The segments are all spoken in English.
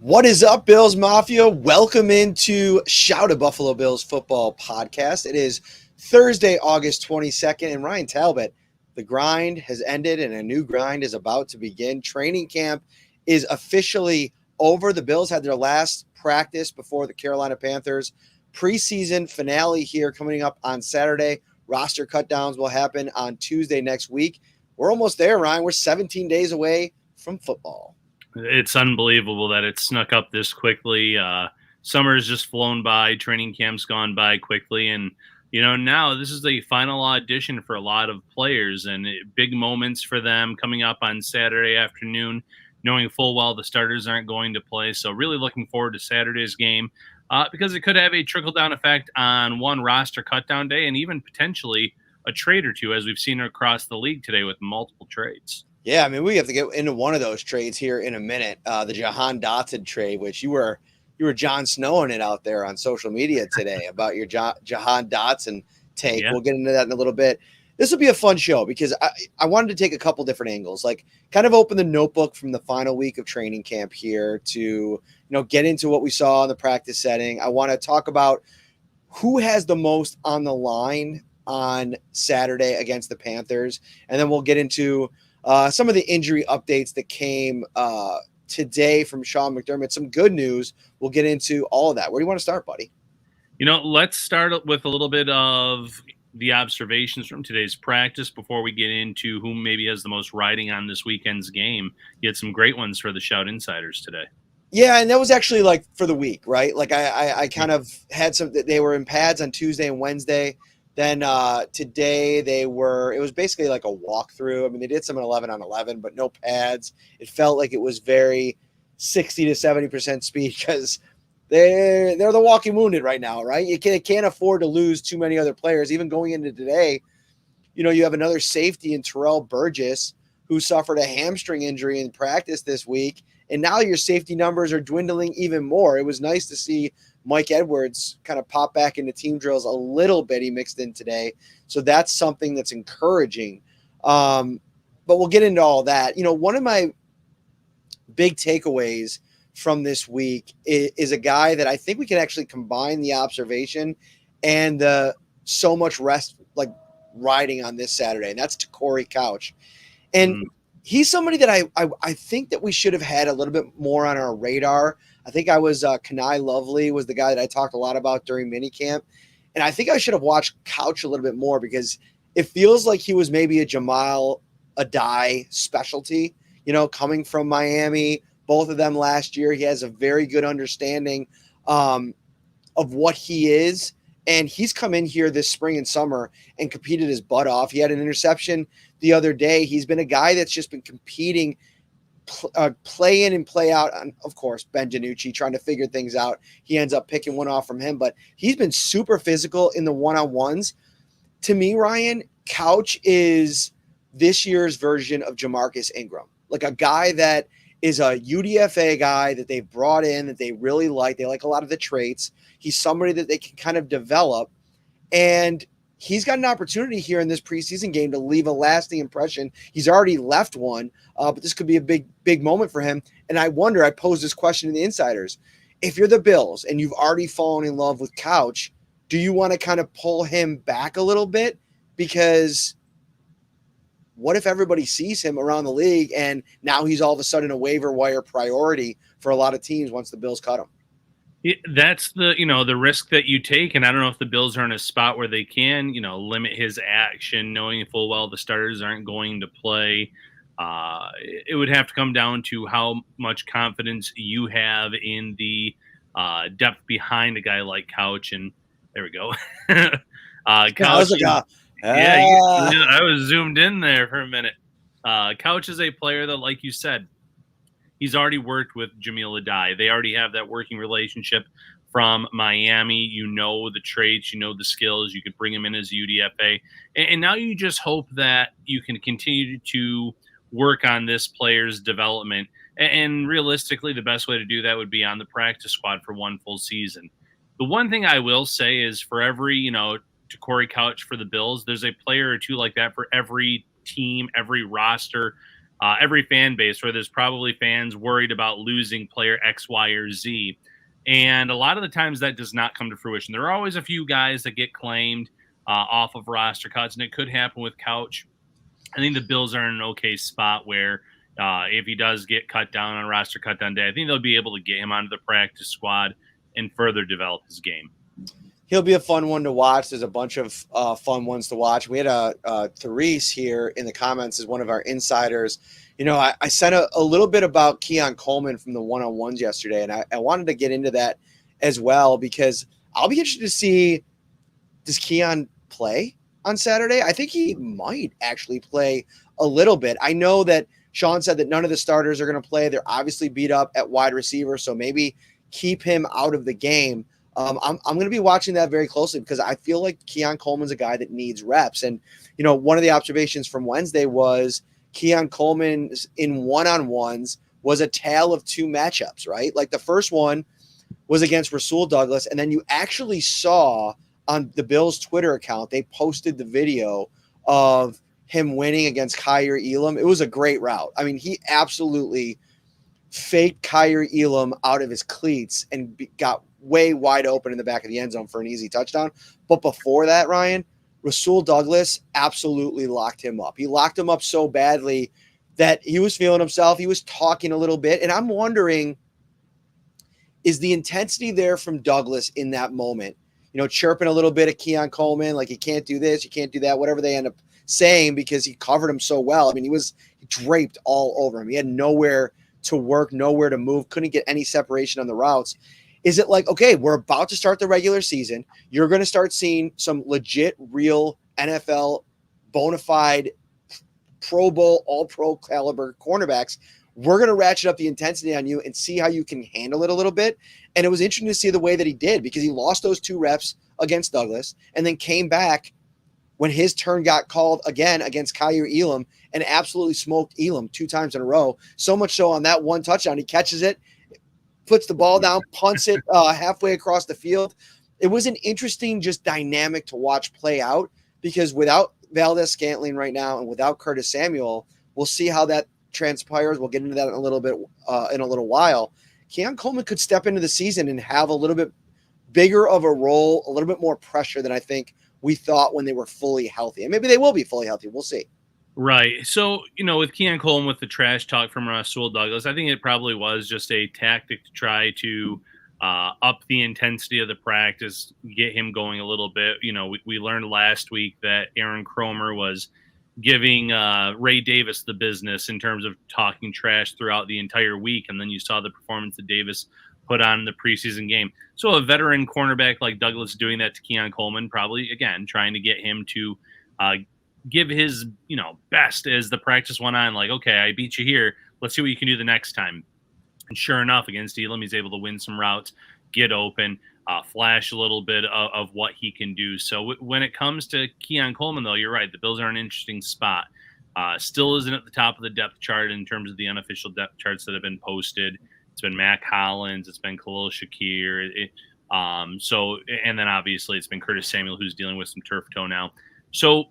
What is up, Bills Mafia? Welcome into Shout at Buffalo Bills Football Podcast. It is Thursday, August 22nd, and Ryan Talbot, the grind has ended and a new grind is about to begin. Training camp is officially over. The Bills had their last practice before the Carolina Panthers. Preseason finale here coming up on Saturday. Roster cutdowns will happen on Tuesday next week. We're almost there, Ryan. We're 17 days away from football. It's unbelievable that it snuck up this quickly. Summer's just flown by. Training camp's gone by quickly. And, now this is the final audition for a lot of players and big moments for them coming up on Saturday afternoon, knowing full well the starters aren't going to play. So really looking forward to Saturday's game because it could have a trickle-down effect on one roster cutdown day and even potentially a trade or two, as we've seen across the league today with multiple trades. Yeah, I mean, we have to get into one of those trades here in a minute. The Jahan Dotson trade, which you were Jon Snowing it out there on social media today about your Jahan Dotson take. Yeah. We'll get into that in a little bit. This will be a fun show because I wanted to take a couple different angles, like kind of open the notebook from the final week of training camp here to, get into what we saw in the practice setting. I want to talk about who has the most on the line on Saturday against the Panthers, and then we'll get into some of the injury updates that came today from Sean McDermott. Some good news. We'll get into all of that. Where do you want to start, buddy? Let's start with a little bit of the observations from today's practice before we get into who maybe has the most riding on this weekend's game. You had some great ones for the Shout Insiders today. Yeah, and that was actually like for the week, right? Like I kind of had some – they were in pads on Tuesday and Wednesday. Then today it was basically like a walkthrough. I mean, they did some 11 on 11, but no pads. It felt like it was very 60 to 70% speed because they're the walking wounded right now, right? You can't afford to lose too many other players. Even going into today, you have another safety in Terrell Burgess who suffered a hamstring injury in practice this week. And now your safety numbers are dwindling even more. It was nice to see Mike Edwards kind of pop back into team drills a little bit. He mixed in today. So that's something that's encouraging. But we'll get into all that. One of my big takeaways from this week is a guy that I think we can actually combine the observation and so much rest, like riding on this Saturday. And that's Torry Couch. And he's somebody that I think that we should have had a little bit more on our radar. I think Kanai Lovely was the guy that I talked a lot about during minicamp. And I think I should have watched Couch a little bit more because it feels like he was maybe a Jamal Adai specialty, coming from Miami, both of them last year. He has a very good understanding of what he is. And he's come in here this spring and summer and competed his butt off. He had an interception the other day. He's been a guy that's just been competing play in and play out on, of course, Ben DiNucci trying to figure things out. He ends up picking one off from him, but he's been super physical in the one-on-ones. To me, Ryan, Couch is this year's version of Jamarcus Ingram, like a guy that is a UDFA guy that they've brought in that they really like. They like a lot of the traits. He's somebody that they can kind of develop, and he's got an opportunity here in this preseason game to leave a lasting impression. He's already left one, but this could be a big moment for him. And I pose this question to the insiders. If you're the Bills and you've already fallen in love with Couch, do you want to kind of pull him back a little bit? Because what if everybody sees him around the league and now he's all of a sudden a waiver wire priority for a lot of teams once the Bills cut him? That's the risk that you take. And I don't know if the Bills are in a spot where they can, limit his action, knowing full well the starters aren't going to play. It would have to come down to how much confidence you have in the depth behind a guy like Couch. And there we go. Couch. I was zoomed in there for a minute. Couch is a player that, like you said, he's already worked with Jamil Adai. They already have that working relationship from Miami. The traits, the skills. You could bring him in as UDFA. And now you just hope that you can continue to work on this player's development. And realistically, the best way to do that would be on the practice squad for one full season. The one thing I will say is for every, Torry Couch for the Bills, there's a player or two like that for every team, every roster. every fan base where there's probably fans worried about losing player X, Y, or Z. And a lot of the times that does not come to fruition. There are always a few guys that get claimed off of roster cuts, and it could happen with Couch. I think the Bills are in an okay spot where if he does get cut down on roster cut down day, I think they'll be able to get him onto the practice squad and further develop his game. He'll be a fun one to watch. There's a bunch of fun ones to watch. We had Therese here in the comments as one of our insiders. You know, I sent a little bit about Keon Coleman from the one-on-ones yesterday, and I wanted to get into that as well because I'll be interested to see, does Keon play on Saturday? I think he might actually play a little bit. I know that Sean said that none of the starters are going to play. They're obviously beat up at wide receiver, so maybe keep him out of the game. I'm going to be watching that very closely because I feel like Keon Coleman's a guy that needs reps. And, you know, one of the observations from Wednesday was Keon Coleman in one-on-ones was a tale of two matchups, right? Like the first one was against Rasul Douglas, and then you actually saw on the Bills' Twitter account, they posted the video of him winning against Kyer Elam. It was a great route. I mean, he absolutely faked Kyer Elam out of his cleats and got way wide open in the back of the end zone for an easy touchdown. But before that, Ryan, Rasul Douglas absolutely locked him up. He locked him up so badly that he was feeling himself. He was talking a little bit. And I'm wondering, is the intensity there from Douglas in that moment? You know, chirping a little bit at Keon Coleman, like you can't do this, you can't do that, whatever they end up saying because he covered him so well. I mean, he draped all over him. He had nowhere to work, nowhere to move, couldn't get any separation on the routes. Is it like, okay, we're about to start the regular season. You're going to start seeing some legit, real NFL, bona fide, Pro Bowl, all-pro caliber cornerbacks. We're going to ratchet up the intensity on you and see how you can handle it a little bit. And it was interesting to see the way that he did because he lost those 2 reps against Douglas and then came back when his turn got called again against Kyer Elam and absolutely smoked Elam 2 times in a row. So much so on that one touchdown, he catches it, puts the ball down, punts it halfway across the field. It was an interesting just dynamic to watch play out because without Valdez-Scantling right now and without Curtis Samuel, we'll see how that transpires. We'll get into that in a little bit in a little while. Keon Coleman could step into the season and have a little bit bigger of a role, a little bit more pressure than I think we thought when they were fully healthy. And maybe they will be fully healthy. We'll see. Right. So, you know, with Keon Coleman, with the trash talk from Rasul Douglas, I think it probably was just a tactic to try to up the intensity of the practice, get him going a little bit. You know, we learned last week that Aaron Cromer was giving Ray Davis the business in terms of talking trash throughout the entire week. And then you saw the performance that Davis put on in the preseason game. So a veteran cornerback like Douglas doing that to Keon Coleman, probably, again, trying to get him to give his, you know, best as the practice went on. Like, okay, I beat you here. Let's see what you can do the next time. And sure enough, against Elam, he's able to win some routes, get open, flash a little bit of what he can do. So when it comes to Keon Coleman, though, you're right. The Bills are in an interesting spot. Still isn't at the top of the depth chart in terms of the unofficial depth charts that have been posted. It's been Mac Hollins. It's been Khalil Shakir. And then obviously it's been Curtis Samuel, who's dealing with some turf toe now. So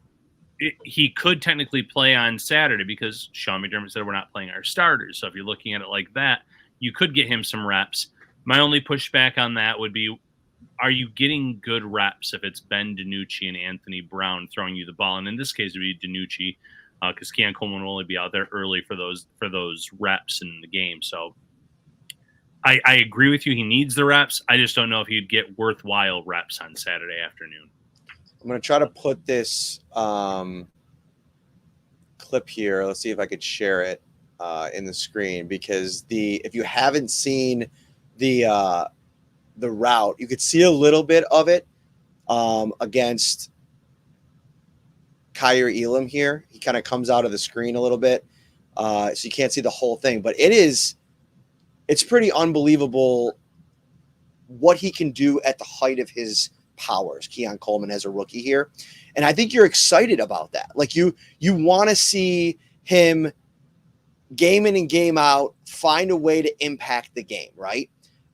he could technically play on Saturday because Sean McDermott said we're not playing our starters. So if you're looking at it like that, you could get him some reps. My only pushback on that would be, are you getting good reps if it's Ben DiNucci and Anthony Brown throwing you the ball? And in this case, it would be DiNucci because Keon Coleman will only be out there early for those reps in the game. So I agree with you. He needs the reps. I just don't know if he'd get worthwhile reps on Saturday afternoon. I'm going to try to put this clip here. Let's see if I could share it in the screen because if you haven't seen the route, you could see a little bit of it against Kyer Elam here. He kind of comes out of the screen a little bit, so you can't see the whole thing. But it's pretty unbelievable what he can do at the height of his powers, Keon Coleman as a rookie here. And I think you're excited about that. Like you want to see him game in and game out, find a way to impact the game, right?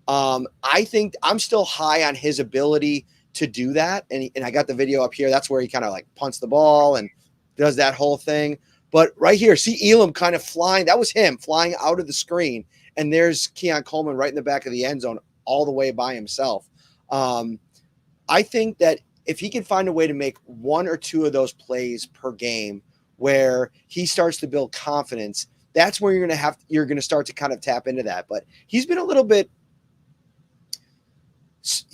I think I'm still high on his ability to do that. And I got the video up here. That's where he kind of like punts the ball and does that whole thing. But right here, see Elam kind of flying. That was him flying out of the screen. And there's Keon Coleman right in the back of the end zone all the way by himself. I think that if he can find a way to make one or two of those plays per game where he starts to build confidence, that's where you're going to start to kind of tap into that. But he's been a little bit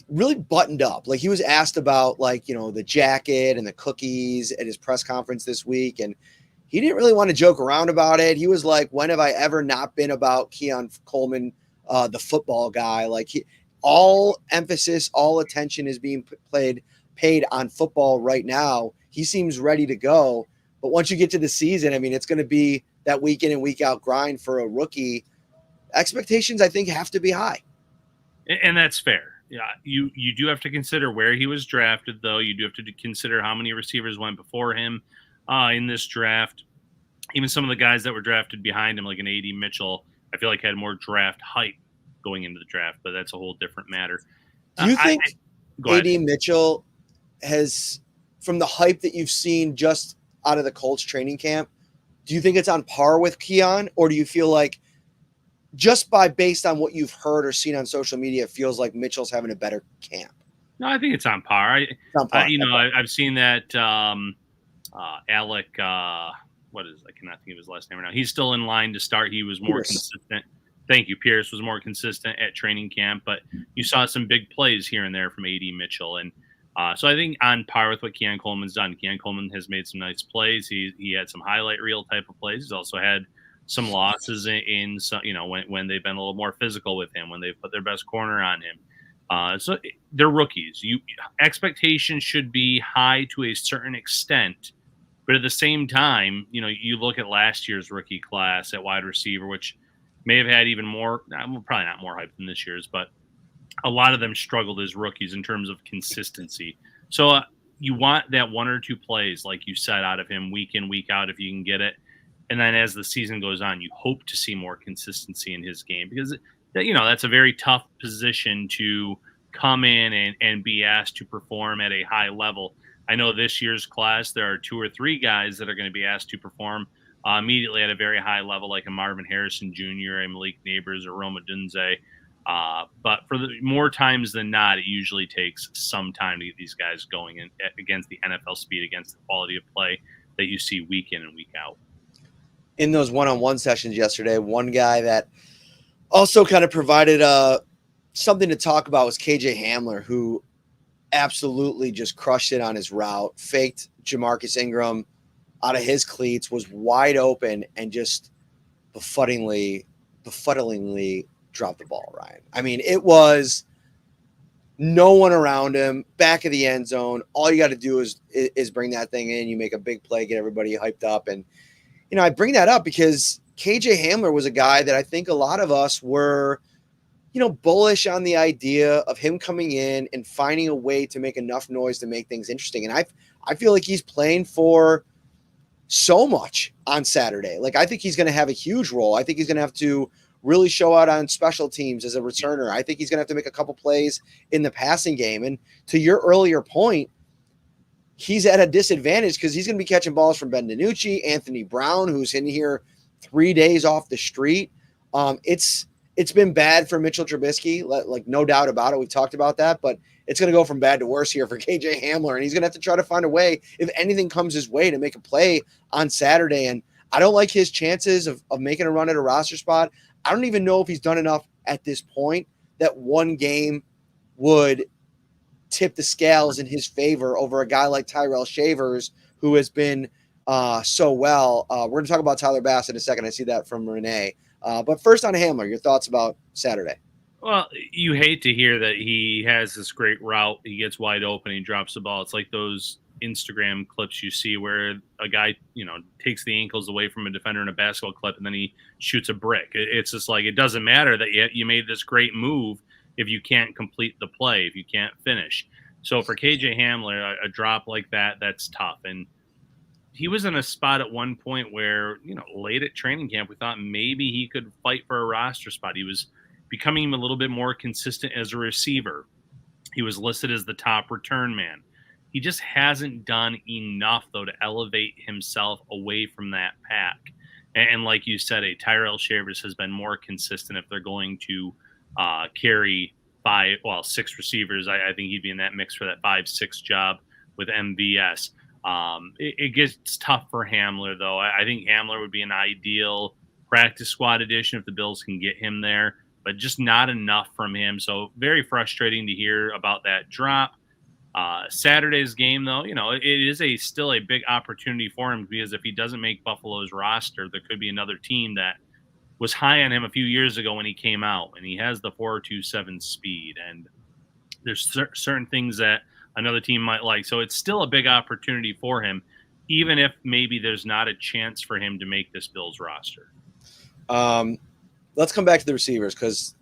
really buttoned up. Like he was asked about the jacket and the cookies at his press conference this week. And he didn't really want to joke around about it. He was like, when have I ever not been about Keon Coleman, the football guy? All emphasis, all attention is being paid on football right now. He seems ready to go. But once you get to the season, I mean, it's going to be that week in and week out grind for a rookie. Expectations, I think, have to be high. And that's fair. Yeah, you do have to consider where he was drafted, though. You do have to consider how many receivers went before him in this draft. Even some of the guys that were drafted behind him, like an A.D. Mitchell, I feel like had more draft hype going into the draft, but that's a whole different matter. Do you think A.D. Mitchell has, from the hype that you've seen just out of the Colts training camp, do you think it's on par with Keon, or do you feel like just based on what you've heard or seen on social media, it feels like Mitchell's having a better camp? No, I think it's on par. I've seen that Alec, what is, I cannot think of his last name right now. He's still in line to start. He was more consistent. Thank you. Pierce was more consistent at training camp, but you saw some big plays here and there from A.D. Mitchell. And so I think on par with what Keon Coleman's done. Keon Coleman has made some nice plays. He had some highlight reel type of plays. He's also had some losses in some, when they've been a little more physical with him, when they've put their best corner on him. So they're rookies. Expectations should be high to a certain extent, but at the same time, you look at last year's rookie class at wide receiver, which may have had even more, probably not more hype than this year's, but a lot of them struggled as rookies in terms of consistency. So you want that one or two plays, like you said, out of him week in, week out, if you can get it. And then as the season goes on, you hope to see more consistency in his game, because that's a very tough position to come in and be asked to perform at a high level. I know this year's class, there are 2 or 3 guys that are going to be asked to perform immediately at a very high level, like a Marvin Harrison Jr., a Malik Neighbors, or Roma Dunze. But for the more times than not, it usually takes some time to get these guys going against the NFL speed, against the quality of play that you see week in and week out. In those one-on-one sessions yesterday, one guy that also kind of provided something to talk about was KJ Hamler, who absolutely just crushed it on his route, faked Jamarcus Ingram out of his cleats, was wide open, and just befuddlingly dropped the ball, Ryan. I mean, it was no one around him, back of the end zone. All you got to do is bring that thing in. You make a big play, get everybody hyped up. And, I bring that up because KJ Hamler was a guy that I think a lot of us were, bullish on the idea of him coming in and finding a way to make enough noise to make things interesting. And I feel like he's playing for so much on Saturday. Like, I think he's going to have a huge role. I think he's going to have to really show out on special teams as a returner. I think he's going to have to make a couple plays in the passing game. And to your earlier point, he's at a disadvantage because he's going to be catching balls from Ben DiNucci, Anthony Brown, who's in here 3 days off the street. It's been bad for Mitchell Trubisky, like no doubt about it. We've talked about that, but it's going to go from bad to worse here for KJ Hamler, and he's going to have to try to find a way, if anything comes his way, to make a play on Saturday. And I don't like his chances of making a run at a roster spot. I don't even know if he's done enough at this point that one game would tip the scales in his favor over a guy like Tyrell Shavers, who has been so well. We're going to talk about Tyler Bass in a second. I see that from Renee. But first on Hamler, your thoughts about Saturday. Well, you hate to hear that he has this great route. He gets wide open, he drops the ball. It's like those Instagram clips you see where a guy, takes the ankles away from a defender in a basketball clip and then he shoots a brick. It's just like, it doesn't matter that you made this great move if you can't complete the play, if you can't finish. So for KJ Hamler, a drop like that, that's tough. And he was in a spot at one point where, late at training camp, we thought maybe he could fight for a roster spot. He was becoming a little bit more consistent as a receiver. He was listed as the top return man. He just hasn't done enough, though, to elevate himself away from that pack. And like you said, a Tyrell Shavers has been more consistent if they're going to carry six receivers. I think he'd be in that mix for that 5-6 job with MVS. It gets tough for Hamler, though. I think Hamler would be an ideal practice squad addition if the Bills can get him there, but just not enough from him. So very frustrating to hear about that drop. Saturday's game, though, it is still a big opportunity for him, because if he doesn't make Buffalo's roster, there could be another team that was high on him a few years ago when he came out, and he has the 4.27 speed, and there's certain things that another team might like. So it's still a big opportunity for him, even if maybe there's not a chance for him to make this Bills roster. Let's come back to the receivers, because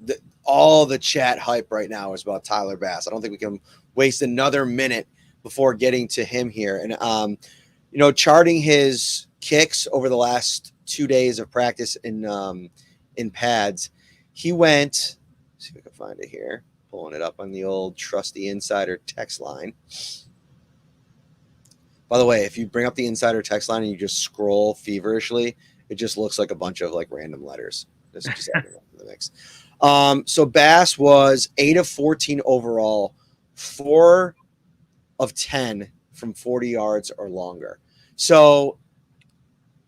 all the chat hype right now is about Tyler Bass. I don't think we can waste another minute before getting to him here. And, charting his kicks over the last 2 days of practice in pads, he went, let's see if I can find it here, pulling it up on the old trusty insider text line. By the way, if you bring up the insider text line and you just scroll feverishly, it just looks like a bunch of like random letters. This is just adding up to the mix. So Bass was 8 of 14 overall, 4 of 10 from 40 yards or longer. So,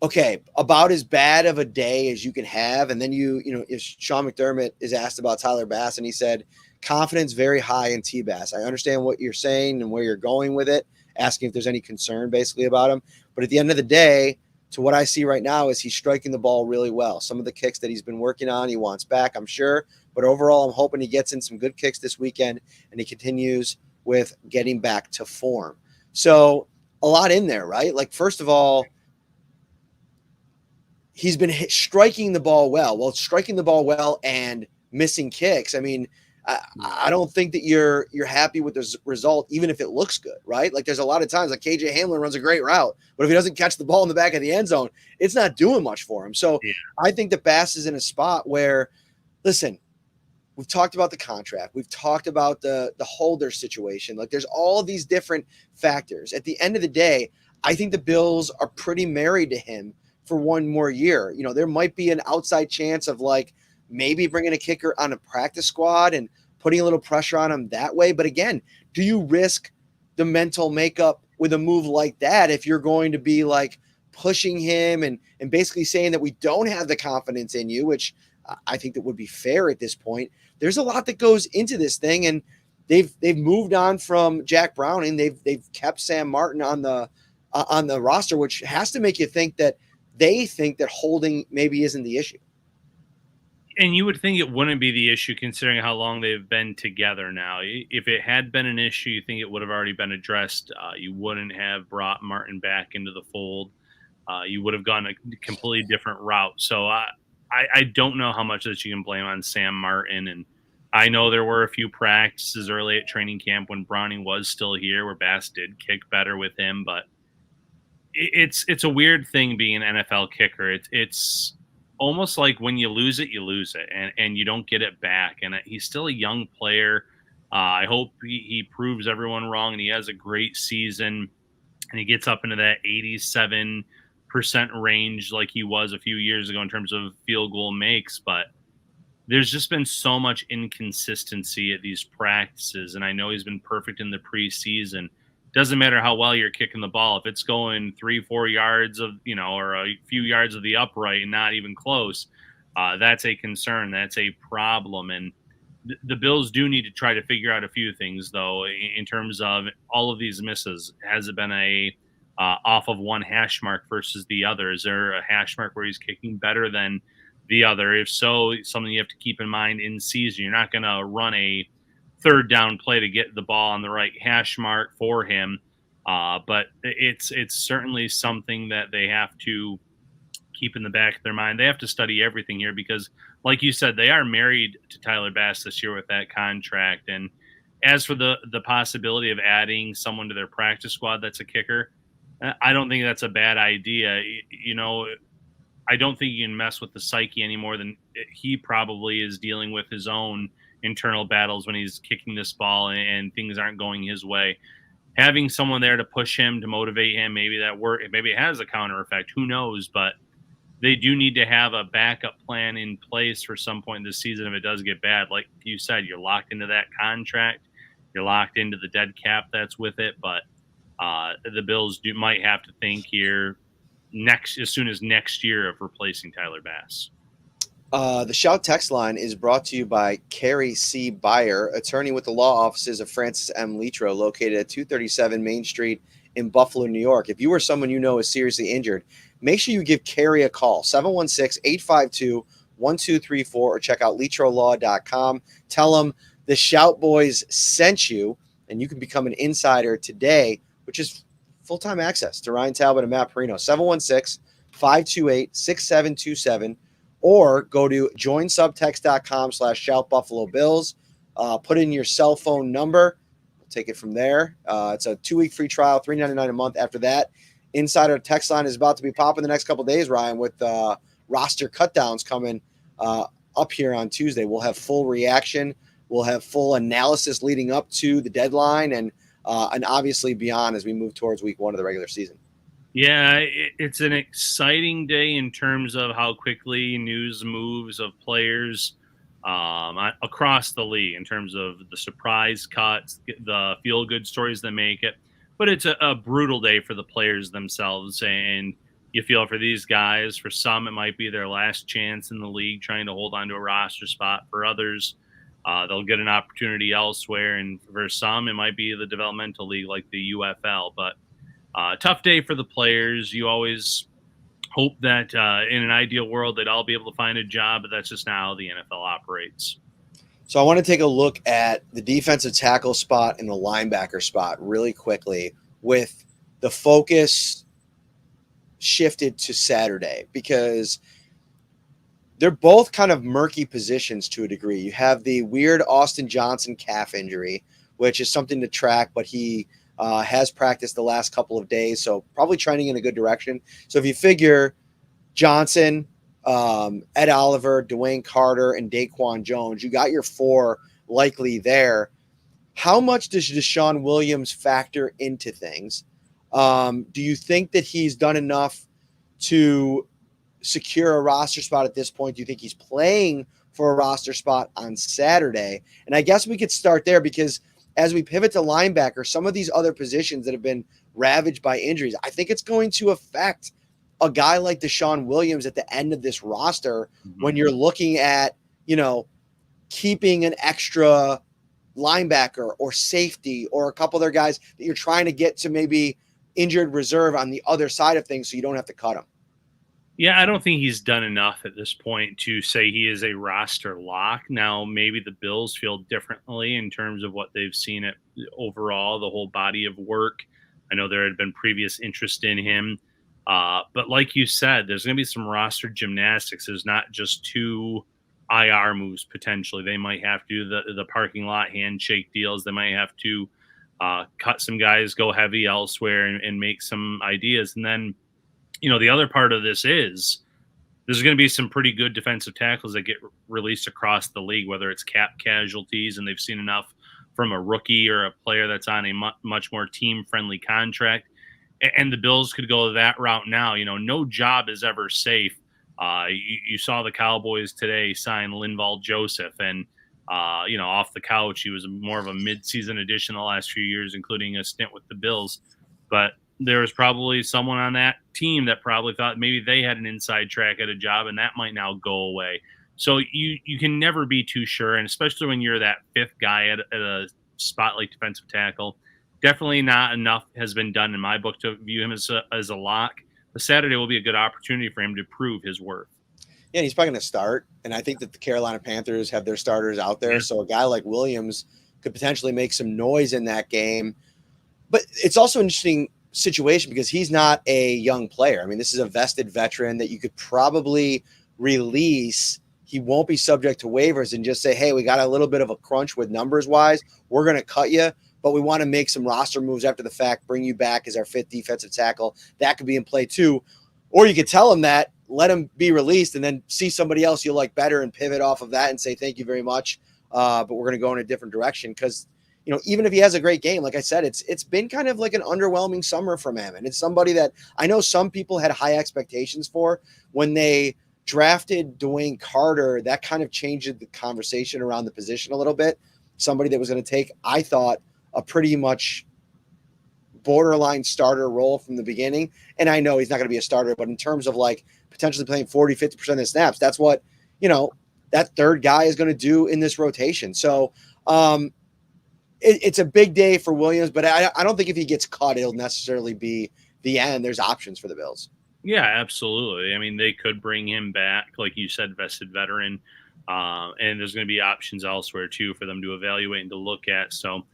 okay, about as bad of a day as you can have. And then if Sean McDermott is asked about Tyler Bass, and he said, confidence very high in T-Bass. I understand what you're saying and where you're going with it, asking if there's any concern basically about him. But at the end of the day, to what I see right now is he's striking the ball really well. Some of the kicks that he's been working on, he wants back, I'm sure. But overall, I'm hoping he gets in some good kicks this weekend and he continues with getting back to form. So a lot in there, right? Like, first of all, he's been striking the ball well. Well, striking the ball well and missing kicks. I mean, I don't think that you're happy with the result, even if it looks good, right? Like, there's a lot of times, like KJ Hamler runs a great route, but if he doesn't catch the ball in the back of the end zone, it's not doing much for him. So yeah. I think that Bass is in a spot where, listen, we've talked about the contract. We've talked about the holder situation. Like, there's all of these different factors. At the end of the day, I think the Bills are pretty married to him for one more year. There might be an outside chance of like maybe bringing a kicker on a practice squad and putting a little pressure on him that way. But again, do you risk the mental makeup with a move like that if you're going to be like pushing him and basically saying that we don't have the confidence in you, which I think that would be fair at this point. There's a lot that goes into this thing, and they've moved on from Jack Browning. They've kept Sam Martin on the roster, which has to make you think that they think that holding maybe isn't the issue. And you would think it wouldn't be the issue considering how long they've been together now. If it had been an issue, you think it would have already been addressed. You wouldn't have brought Martin back into the fold. You would have gone a completely different route. So I don't know how much that you can blame on Sam Martin. And I know there were a few practices early at training camp when Browning was still here where Bass did kick better with him. But it's a weird thing being an NFL kicker. It's almost like when you lose it, and you don't get it back. And he's still a young player. I hope he proves everyone wrong and he has a great season and he gets up into that 87% range like he was a few years ago in terms of field goal makes. But there's just been so much inconsistency at these practices. And I know he's been perfect in the preseason. Doesn't matter how well you're kicking the ball. If it's going 3-4 yards of, or a few yards of the upright and not even close, that's a concern. That's a problem. And the Bills do need to try to figure out a few things, though, in terms of all of these misses. Has it been a off of one hash mark versus the other? Is there a hash mark where he's kicking better than the other? If so, something you have to keep in mind in season. You're not going to run a third down play to get the ball on the right hash mark for him. But it's certainly something that they have to keep in the back of their mind. They have to study everything here because, like you said, they are married to Tyler Bass this year with that contract. And as for the possibility of adding someone to their practice squad that's a kicker, I don't think that's a bad idea. I don't think you can mess with the psyche any more than he probably is dealing with his own internal battles when he's kicking this ball and things aren't going his way. having someone there to push him, to motivate him, maybe that work, maybe it has a counter effect. Who knows? But they do need to have a backup plan in place for some point in this season if it does get bad. Like you said, you're locked into that contract. You're locked into the dead cap that's with it. But the Bills might have to think here as soon as next year of replacing Tyler Bass. The Shout text line is brought to you by Carrie C. Beyer, attorney with the law offices of Francis M. Litro, located at 237 Main Street in Buffalo, New York. If you or someone you know is seriously injured, make sure you give Carrie a call, 716-852-1234, or check out litrolaw.com. Tell them the Shout Boys sent you, and you can become an insider today, which is full-time access to Ryan Talbot and Matt Parrino. 716-528-6727. Or go to joinsubtext.com/shoutbuffalobills. Put in your cell phone number. We'll take it from there. It's a 2-week free trial, $3.99 a month. After that, Insider text line is about to be popping the next couple of days, Ryan, with roster cutdowns coming up here on Tuesday. We'll have full reaction. We'll have full analysis leading up to the deadline and obviously beyond as we move towards week 1 of the regular season. Yeah, it's an exciting day in terms of how quickly news moves of players across the league in terms of the surprise cuts, the feel-good stories that make it. But it's a brutal day for the players themselves, and you feel for these guys. For some, it might be their last chance in the league trying to hold on to a roster spot. For others, they'll get an opportunity elsewhere, and for some, it might be the developmental league like the UFL. But tough day for the players. You always hope that in an ideal world they'd all be able to find a job, but that's just not how the NFL operates. So I want to take a look at the defensive tackle spot and the linebacker spot really quickly, with the focus shifted to Saturday, because they're both kind of murky positions to a degree. You have the weird Austin Johnson calf injury, which is something to track, but he has practiced the last couple of days, so probably trending in a good direction. So if you figure Johnson, Ed Oliver, Dwayne Carter, and Daquan Jones, you got your 4 likely there. How much does Deshaun Williams factor into things? Do you think that he's done enough to secure a roster spot at this point? Do you think he's playing for a roster spot on Saturday? And I guess we could start there, because as we pivot to linebacker, some of these other positions that have been ravaged by injuries, I think it's going to affect a guy like Deshaun Williams at the end of this roster when you're looking at, keeping an extra linebacker or safety or a couple other guys that you're trying to get to maybe injured reserve on the other side of things so you don't have to cut them. Yeah, I don't think he's done enough at this point to say he is a roster lock. Now, maybe the Bills feel differently in terms of what they've seen at overall, the whole body of work. I know there had been previous interest in him. But like you said, there's going to be some roster gymnastics. There's not just 2 IR moves potentially. They might have to do the parking lot handshake deals. They might have to cut some guys, go heavy elsewhere, and make some ideas. And then, the other part of this is there's going to be some pretty good defensive tackles that get released across the league, whether it's cap casualties and they've seen enough from a rookie or a player that's on a much more team-friendly contract. And the Bills could go that route now. No job is ever safe. You saw the Cowboys today sign Linval Joseph, and off the couch, he was more of a mid-season addition the last few years, including a stint with the Bills. But there was probably someone on that team that probably thought maybe they had an inside track at a job, and that might now go away. So you can never be too sure, and especially when you're that 5th guy at a spot like defensive tackle. Definitely not enough has been done in my book to view him as a lock. But Saturday will be a good opportunity for him to prove his worth. Yeah, he's probably going to start, and I think that the Carolina Panthers have their starters out there, so a guy like Williams could potentially make some noise in that game. But it's also an interesting situation because he's not a young player. I mean, this is a vested veteran that you could probably release. He won't be subject to waivers and just say, hey, we got a little bit of a crunch with numbers-wise. We're going to cut you, but we want to make some roster moves after the fact, bring you back as our 5th defensive tackle. That could be in play too. Or you could tell him that, let him be released, and then see somebody else you like better and pivot off of that and say thank you very much, but we're going to go in a different direction. Because, even if he has a great game, like I said, it's been kind of like an underwhelming summer from him. And it's somebody that I know some people had high expectations for when they drafted Dwayne Carter. That kind of changed the conversation around the position a little bit. Somebody that was going to take, I thought, a pretty much borderline starter role from the beginning. And I know he's not going to be a starter, but in terms of like potentially playing 40-50% of the snaps, that's what, that third guy is going to do in this rotation. So, it's a big day for Williams, but I don't think if he gets cut, it'll necessarily be the end. There's options for the Bills. Yeah, absolutely. I mean, they could bring him back, like you said, vested veteran, and there's going to be options elsewhere too for them to evaluate and to look at. So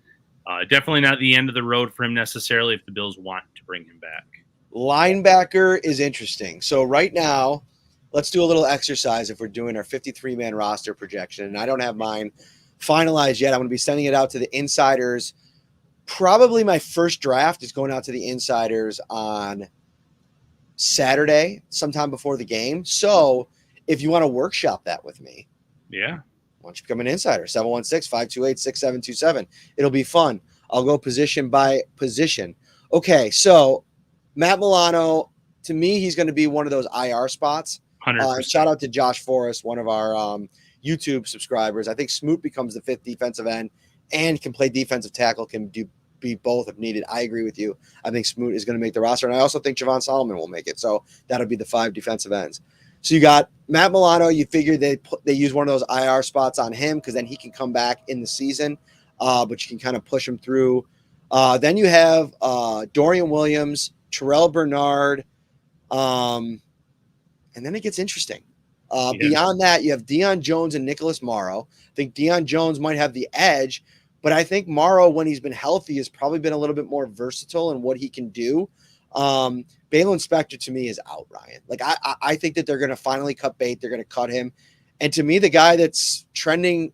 definitely not the end of the road for him necessarily if the Bills want to bring him back. Linebacker is interesting. So right now, let's do a little exercise if we're doing our 53-man roster projection, and I don't have mine finalized yet. I'm going to be sending it out to the insiders. Probably my first draft is going out to the insiders on Saturday, sometime before the game. So if you want to workshop that with me, why don't you become an insider? 716-528-6727. It'll be fun. I'll go position by position. Okay, so Matt Milano, to me, he's going to be one of those IR spots. 100%. Shout out to Josh Forrest, one of our YouTube subscribers. I think Smoot becomes the fifth defensive end and can play defensive tackle, can be both if needed. I agree with you. I think Smoot is going to make the roster, and I also think Javon Solomon will make it. So that'll be the 5 defensive ends. So you got Matt Milano. You figure they use one of those IR spots on him because then he can come back in the season, but you can kind of push him through. Then you have Dorian Williams, Terrell Bernard, and then it gets interesting. Beyond that, you have Deion Jones and Nicholas Morrow. I think Deion Jones might have the edge, but I think Morrow, when he's been healthy, has probably been a little bit more versatile in what he can do. Balen Spector, to me, is out, Ryan. Like, I think that they're going to finally cut bait. They're going to cut him. And to me, the guy that's trending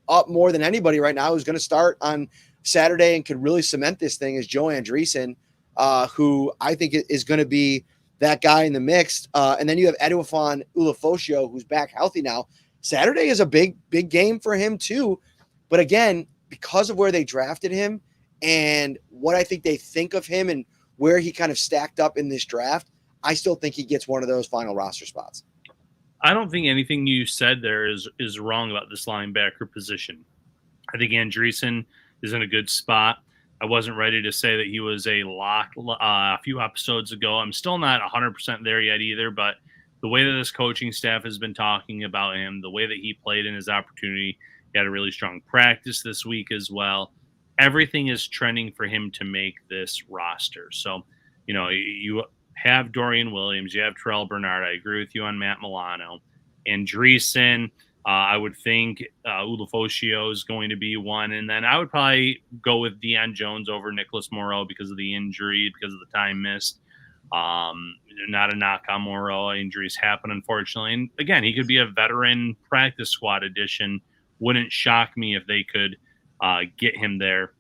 up more than anybody right now who's going to start on Saturday and could really cement this thing is Joe Andreessen, who I think is going to be that guy in the mix. And then you have Edwafon Ulafosio, who's back healthy now. Saturday is a big game for him too. But again, because of where they drafted him and what I think they think of him and where he kind of stacked up in this draft, I still think he gets one of those final roster spots. I don't think anything you said there is wrong about this linebacker position. I think Andreessen is in a good spot. I wasn't ready to say that he was a lock a few episodes ago. I'm still not 100% there yet either, but the way that this coaching staff has been talking about him, the way that he played in his opportunity, he had a really strong practice this week as well. Everything is trending for him to make this roster. So, you have Dorian Williams, you have Terrell Bernard. I agree with you on Matt Milano. Andreessen, I would think Ulafosio is going to be one. And then I would probably go with Deion Jones over Nicholas Morrow because of the injury, because of the time missed. Not a knock on Morrow. Injuries happen, unfortunately. And again, he could be a veteran practice squad addition. Wouldn't shock me if they could get him there.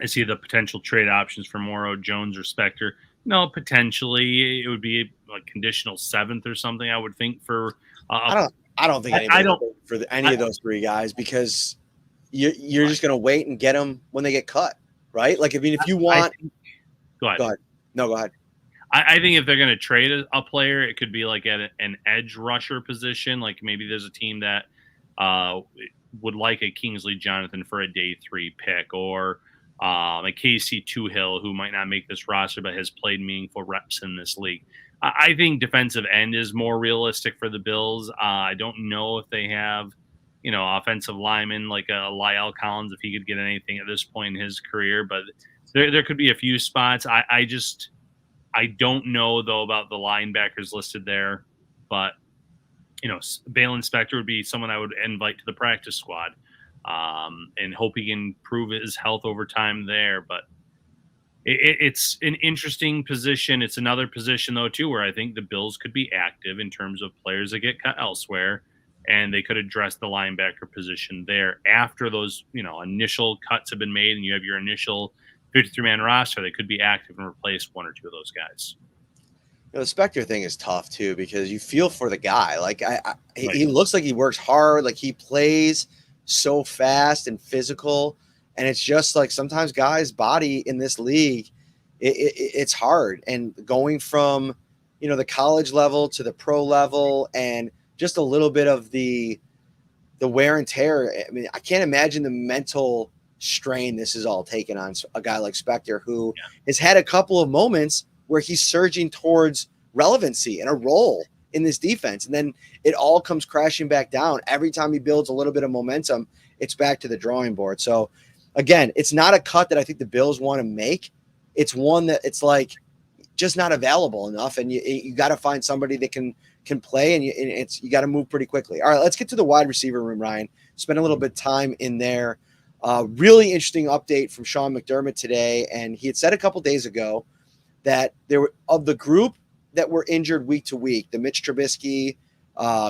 I see the potential trade options for Morrow, Jones, or Spector. No, potentially it would be like conditional 7th or something, I would think, for I don't think for any of those 3 guys, because you're just going to wait and get them when they get cut, right? Like, if you want, go ahead. No, go ahead. I think if they're going to trade a player, it could be like at an edge rusher position. Like maybe there's a team that would like a Kingsley Jonathan for a day 3 pick, or a Casey Toohill, who might not make this roster but has played meaningful reps in this league. I think defensive end is more realistic for the Bills. I don't know if they have, offensive linemen like a Lyle Collins, if he could get anything at this point in his career. But there could be a few spots. I don't know, though, about the linebackers listed there. But, Balen Spector would be someone I would invite to the practice squad and hope he can prove his health over time there. But it's an interesting position. It's another position, though, too, where I think the Bills could be active in terms of players that get cut elsewhere, and they could address the linebacker position there after those, initial cuts have been made and you have your initial 53-man roster. They could be active and replace 1 or 2 of those guys. The Spector thing is tough, too, because you feel for the guy. Like, he looks like he works hard. Like, he plays so fast and physical. And it's just like sometimes guys' body in this league, it's hard. And going from, the college level to the pro level and just a little bit of the wear and tear. I mean, I can't imagine the mental strain this is all taken on a guy like Spector, who has had a couple of moments where he's surging towards relevancy and a role in this defense. And then it all comes crashing back down. Every time he builds a little bit of momentum, it's back to the drawing board. So again, it's not a cut that I think the Bills want to make. It's one that it's like just not available enough. And you got to find somebody that can play, and you got to move pretty quickly. All right, let's get to the wide receiver room, Ryan. Spend a little bit of time in there. Really interesting update from Sean McDermott today. And he had said a couple days ago that there were, of the group that were injured week to week, the Mitch Trubisky,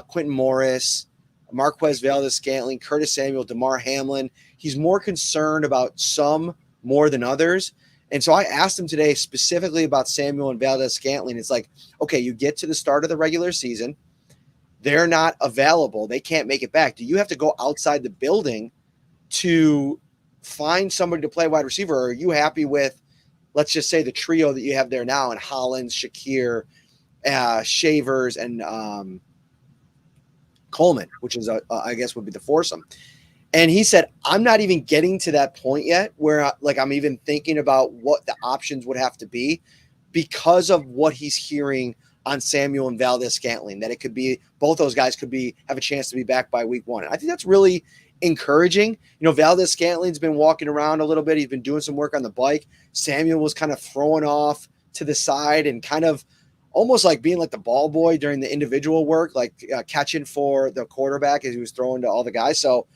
Quentin Morris, Marquez Valdes-Scantling, Curtis Samuel, DeMar Hamlin, he's more concerned about some more than others. And so I asked him today specifically about Samuel and Valdes-Scantling. It's like, okay, you get to the start of the regular season. They're not available. They can't make it back. Do you have to go outside the building to find somebody to play wide receiver? Or are you happy with, let's just say, the trio that you have there now, and Hollins, Shakir, Shavers, and Coleman, which is, I guess, would be the foursome. And he said, I'm not even getting to that point yet where I'm even thinking about what the options would have to be because of what he's hearing on Samuel and Valdes-Scantling, that it could be both those guys could have a chance to be back by week one. And I think that's really encouraging. Valdes-Scantling's been walking around a little bit. He's been doing some work on the bike. Samuel was kind of throwing off to the side and kind of almost like being like the ball boy during the individual work, like catching for the quarterback as he was throwing to all the guys. So,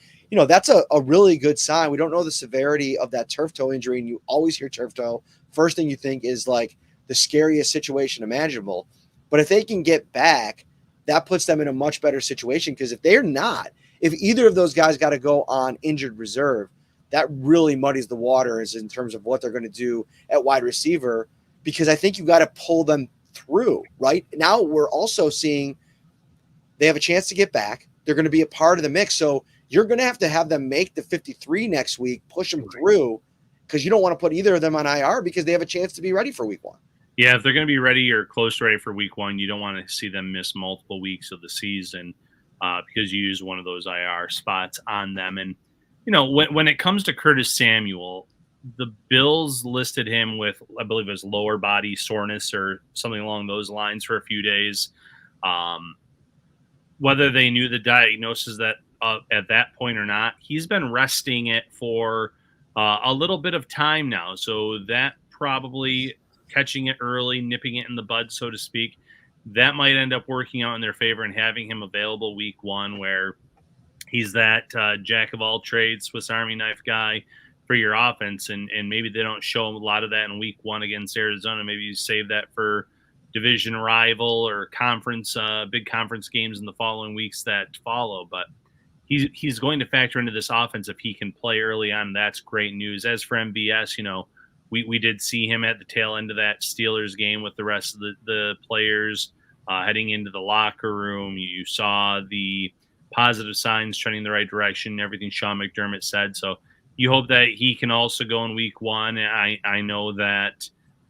that's a really good sign. We don't know the severity of that turf toe injury, and you always hear turf toe. First thing you think is like the scariest situation imaginable. But if they can get back, that puts them in a much better situation, because if either of those guys got to go on injured reserve, that really muddies the waters in terms of what they're going to do at wide receiver, because I think you got to pull them through. Right now, we're also seeing they have a chance to get back. They're going to be a part of the mix. So you're going to have them make the 53 next week, push them through, because you don't want to put either of them on IR because they have a chance to be ready for week one. Yeah, if they're going to be ready or close to ready for week one, you don't want to see them miss multiple weeks of the season because you use one of those IR spots on them. And, when it comes to Curtis Samuel, the Bills listed him with, I believe it was lower body soreness or something along those lines for a few days. Whether they knew the diagnosis that at that point or not, he's been resting it for a little bit of time now. So that probably catching it early, nipping it in the bud, so to speak, that might end up working out in their favor and having him available week one, where he's that jack of all trades, Swiss Army knife guy for your offense. And maybe they don't show a lot of that in week one against Arizona. Maybe you save that for division rival or conference, big conference games in the following weeks that follow. But he's going to factor into this offense if he can play early on. That's great news. As for MVS, we did see him at the tail end of that Steelers game with the rest of the players heading into the locker room. You saw the positive signs trending the right direction, everything Sean McDermott said. So you hope that he can also go in week one. I know that,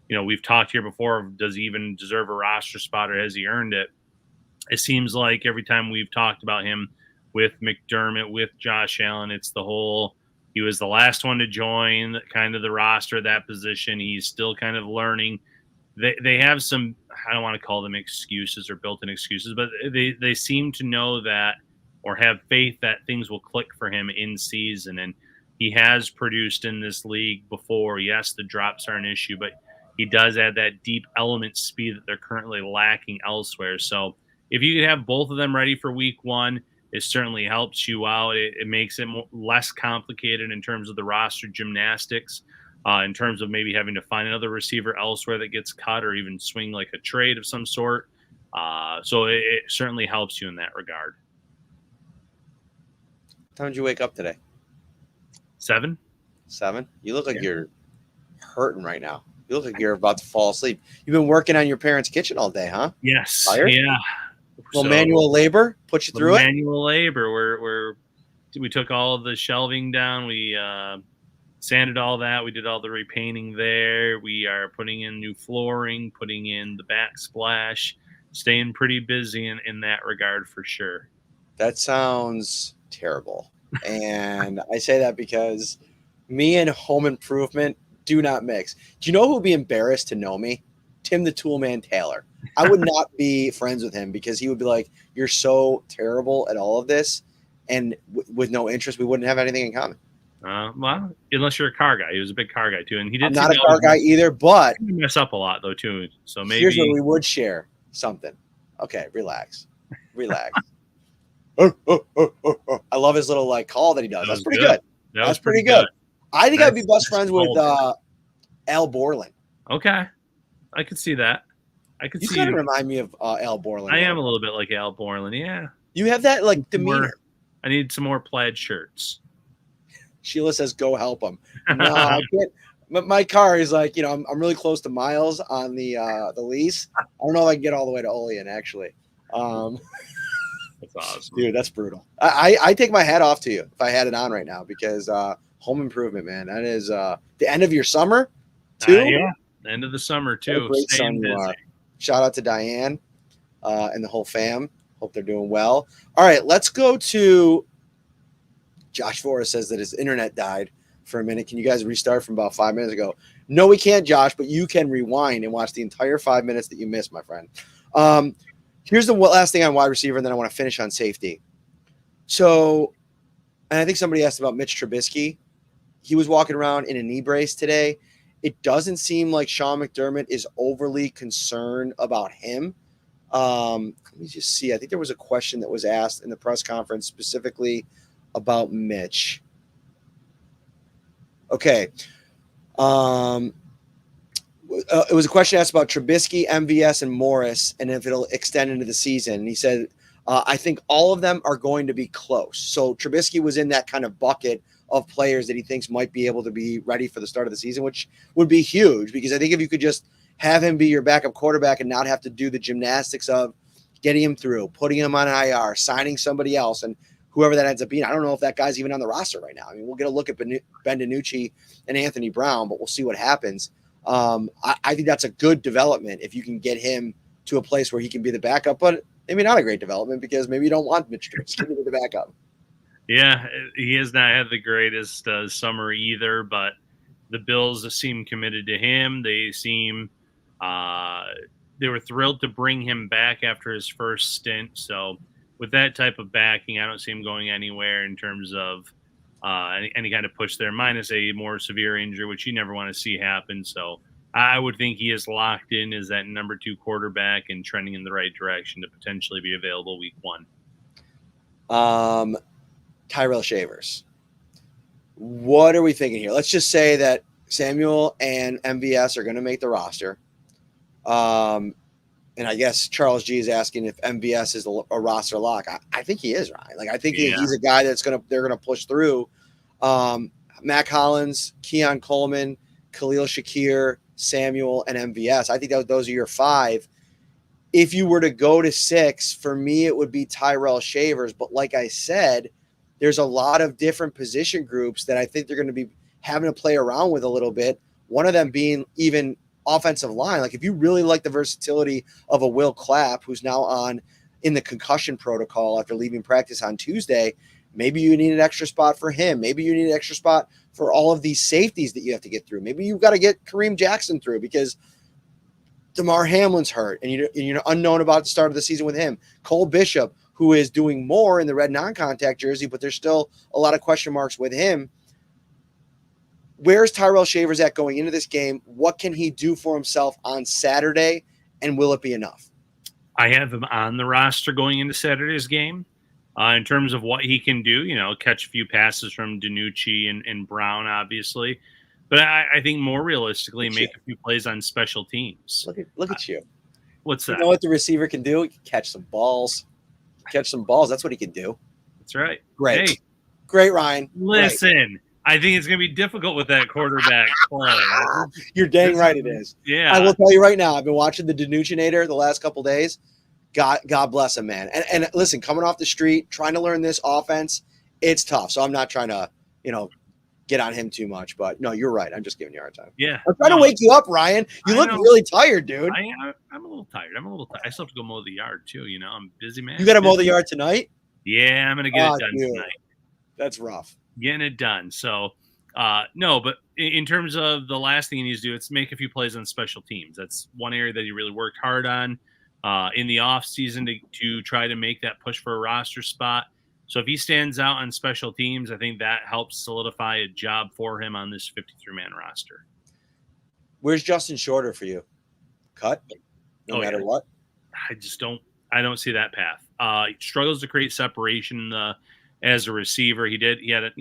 we've talked here before, does he even deserve a roster spot or has he earned it? It seems like every time we've talked about him with McDermott, with Josh Allen, it's the whole, he was the last one to join kind of the roster, that position. He's still kind of learning. They have some, I don't want to call them excuses or built-in excuses, but they seem to know that or have faith that things will click for him in season. And he has produced in this league before. Yes, the drops are an issue, but he does add that deep element speed that they're currently lacking elsewhere. So if you could have both of them ready for week one, it certainly helps you out. It makes it less complicated in terms of the roster gymnastics, in terms of maybe having to find another receiver elsewhere that gets cut or even swing like a trade of some sort. So it certainly helps you in that regard. What time did you wake up today? 7. You look like you're hurting right now. You look like you're about to fall asleep. You've been working on your parents' kitchen all day, huh? Yes. Tired? Yeah. Well, manual labor put you through it? Manual labor. We took all of the shelving down. We sanded all that. We did all the repainting there. We are putting in new flooring, putting in the backsplash, staying pretty busy in that regard for sure. That sounds terrible. And I say that because me and home improvement do not mix. Do you know who would be embarrassed to know me? Tim the Toolman Taylor. I would not be friends with him because he would be like, you're so terrible at all of this. And with no interest, we wouldn't have anything in common. Well, unless you're a car guy. He was a big car guy, too. And he did I'm not a car guy either, but he mess up a lot, though, too. So maybe. Here's where we would share something. Okay, relax. I love his little like call that he does. That's pretty good. That's pretty good. I think I'd be best friends with Al Borland. Okay, I could see that. You kind of remind me of Al Borland. I am a little bit like Al Borland. Yeah. You have that like demeanor. I need some more plaid shirts. Sheila says, "Go help him." No, I can't. My car is like, I'm really close to miles on the lease. I don't know if I can get all the way to Olean actually. That's awesome, dude. That's brutal. I take my hat off to you if I had it on right now because home improvement, man. That is the end of your summer, too. Yeah, the end of the summer too. Great son you are. Shout out to Diane and the whole fam. Hope they're doing well. All right, let's go to Josh Forrest says that his internet died for a minute. Can you guys restart from about 5 minutes ago? No, we can't, Josh, but you can rewind and watch the entire 5 minutes that you missed, my friend. Here's the last thing on wide receiver, and then I want to finish on safety. So, and I think somebody asked about Mitch Trubisky. He was walking around in a knee brace today. It doesn't seem like Sean McDermott is overly concerned about him. Let me just see. I think there was a question that was asked in the press conference specifically about Mitch. Okay. It was a question asked about Trubisky, MVS, and Morris, and if it'll extend into the season. And he said, I think all of them are going to be close. So Trubisky was in that kind of bucket of players that he thinks might be able to be ready for the start of the season, which would be huge because I think if you could just have him be your backup quarterback and not have to do the gymnastics of getting him through, putting him on IR, signing somebody else, and whoever that ends up being. I don't know if that guy's even on the roster right now. I mean, we'll get a look at Ben DiNucci and Anthony Brown, but we'll see what happens. I think that's a good development if you can get him to a place where he can be the backup, but maybe not a great development because maybe you don't want Mitch Trubisky to be the backup. Yeah, he has not had the greatest summer either, but the Bills seem committed to him. They seem they were thrilled to bring him back after his first stint. So with that type of backing, I don't see him going anywhere in terms of any kind of push there, minus a more severe injury, which you never want to see happen. So I would think he is locked in as that number 2 quarterback and trending in the right direction to potentially be available week 1. Tyrell Shavers. What are we thinking here? Let's just say that Samuel and MVS are going to make the roster. And I guess Charles G is asking if MVS is a roster lock. I think he is, Ryan. Like, I think he's a guy they're going to push through. Mac Hollins, Keon Coleman, Khalil Shakir, Samuel, and MVS. I think those are your 5. If you were to go to 6, for me, it would be Tyrell Shavers. But like I said, there's a lot of different position groups that I think they're going to be having to play around with a little bit. One of them being even offensive line. Like if you really like the versatility of a Will Clapp, who's now in the concussion protocol after leaving practice on Tuesday, maybe you need an extra spot for him. Maybe you need an extra spot for all of these safeties that you have to get through. Maybe you've got to get Kareem Jackson through because DeMar Hamlin's hurt and you're unknown about the start of the season with him. Cole Bishop, who is doing more in the red non-contact jersey, but there's still a lot of question marks with him. Where's Tyrell Shavers at going into this game? What can he do for himself on Saturday, and will it be enough? I have him on the roster going into Saturday's game. In terms of what he can do, catch a few passes from DiNucci and Brown, obviously. But I think more realistically, make a few plays on special teams. Look at you. What's that? You know what the receiver can do? He can catch some balls. That's what he can do. That's right. Great. Hey, great, Ryan. Listen, Great. I think it's going to be difficult with that quarterback play. You're dang right it is. Yeah. I will tell you right now, I've been watching the DiNucci-nator the last couple days. God bless him, man. And listen, coming off the street, trying to learn this offense, it's tough. So I'm not trying to, get on him too much. But no, you're right. I'm just giving you a hard time. Yeah. I'm trying to wake you up, Ryan. You look really tired, dude. I'm a little tired. I still have to go mow the yard too. I'm a busy man. You got to mow the yard tonight? Yeah, I'm gonna get it done tonight. That's rough. Getting it done. So, no, but in terms of the last thing he needs to do, it's make a few plays on special teams. That's one area that he really worked hard on in the offseason to try to make that push for a roster spot. So if he stands out on special teams, I think that helps solidify a job for him on this 53-man roster. Where's Justin Shorter for you? Cut? No matter what? I don't see that path. He struggles to create separation as a receiver. He had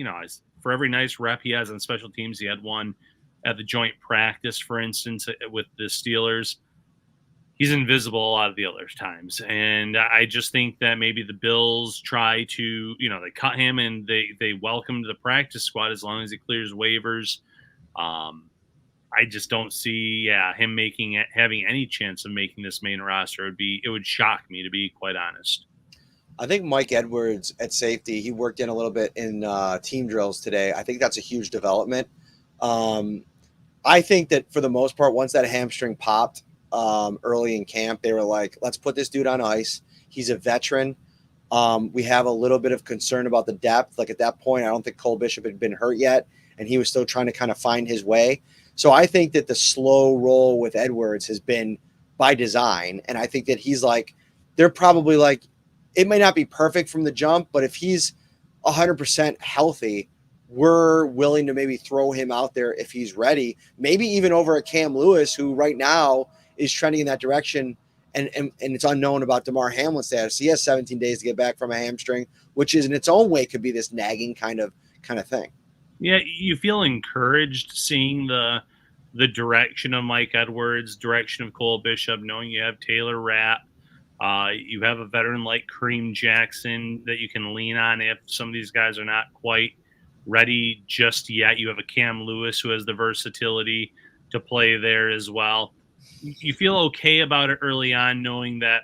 for every nice rep he has on special teams, he had one at the joint practice, for instance, with the Steelers. He's invisible a lot of the other times. And I just think that maybe the Bills try to, they cut him and they welcome him to the practice squad as long as he clears waivers. I just don't see him having any chance of making this main roster. It would shock me, to be quite honest. I think Mike Edwards at safety, he worked in a little bit in team drills today. I think that's a huge development. I think that for the most part, once that hamstring popped early in camp, they were like, let's put this dude on ice. He's a veteran. We have a little bit of concern about the depth. Like at that point, I don't think Cole Bishop had been hurt yet, and he was still trying to kind of find his way. So I think that the slow roll with Edwards has been by design. And I think that he's like, they're probably like, it may not be perfect from the jump, but if he's 100% healthy, we're willing to maybe throw him out there if he's ready, maybe even over a Cam Lewis, who right now is trending in that direction. And it's unknown about DeMar Hamlin's status. He has 17 days to get back from a hamstring, which is in its own way could be this nagging kind of thing. Yeah, you feel encouraged seeing the direction of Mike Edwards, direction of Cole Bishop, knowing you have Taylor Rapp. You have a veteran like Kareem Jackson that you can lean on if some of these guys are not quite ready just yet. You have a Cam Lewis who has the versatility to play there as well. You feel okay about it early on, knowing that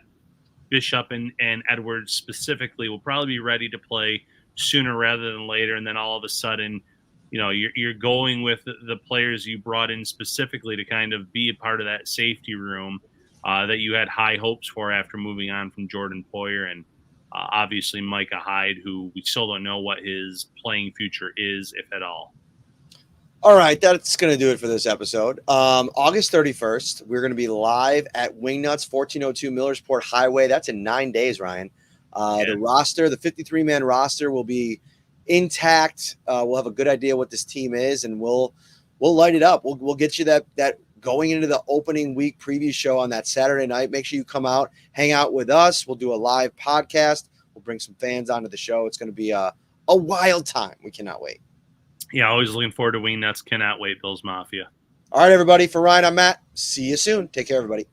Bishop and Edwards specifically will probably be ready to play sooner rather than later. And then all of a sudden, you're going with the players you brought in specifically to kind of be a part of that safety room that you had high hopes for after moving on from Jordan Poyer and obviously Micah Hyde, who we still don't know what his playing future is, if at all. All right, that's going to do it for this episode. August 31st, we're going to be live at Wingnuts, 1402 Millersport Highway. That's in 9 days, Ryan. The roster, the 53-man roster will be intact. We'll have a good idea what this team is, and we'll light it up. We'll get you that going into the opening week preview show on that Saturday night. Make sure you come out, hang out with us. We'll do a live podcast. We'll bring some fans onto the show. It's going to be a wild time. We cannot wait. Yeah, always looking forward to Wingnuts. Cannot wait, Bills Mafia. All right, everybody. For Ryan, I'm Matt. See you soon. Take care, everybody.